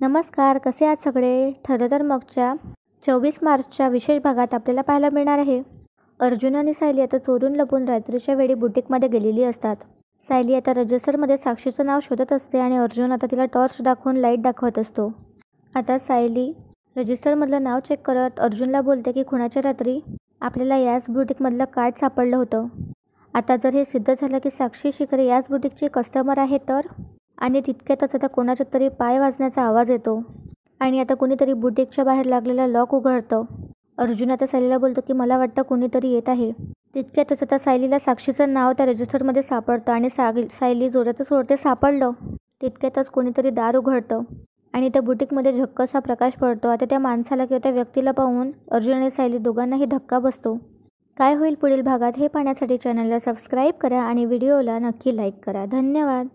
नमस्कार, कसे आहात सगळे? ठरलं तर मगच्या 24 मार्चच्या विशेष भागात आपल्याला पाहायला मिळणार आहे. अर्जुन आणि सायली आता चोरून लपून रात्रीच्या वेळी बुटीकमध्ये गेलेली असतात. सायली आता रजिस्टरमध्ये साक्षीचं नाव शोधत असते आणि अर्जुन आता तिला टॉर्च दाखवून लाईट दाखवत असतो. आता सायली रजिस्टरमधलं नाव चेक करत अर्जुनला बोलते की खुणाच्या रात्री आपल्याला याच बुटीकमधलं कार्ड सापडलं होतं. आता जर हे सिद्ध झालं की साक्षी शिकरे याच बुटीकची कस्टमर आहे तर, आणि तितक्यातच आता कोणाच्या तरी पाय वाजण्याचा आवाज येतो आणि आता कोणीतरी बुटीकच्या बाहेर लागलेलं लॉक उघडतं. अर्जुन आता सायलीला बोलतो की मला वाटतं कोणीतरी येत आहे. तितक्यातच आता सायलीला साक्षीचं नाव त्या रजिस्टरमध्ये सापडतं आणि सायली जोरातच ओरडते, सापडलं. तितक्यातच कोणीतरी दार उघडतं आणि त्या बुटीकमध्ये झक्कसा प्रकाश पडतो. आता त्या माणसाला किंवा त्या व्यक्तीला पाहून अर्जुन आणि सायली दोघांनाही धक्का बसतो. काय होईल पुढील भागात हे पाहण्यासाठी चॅनलला सबस्क्राईब करा आणि व्हिडिओला नक्की लाईक करा. धन्यवाद.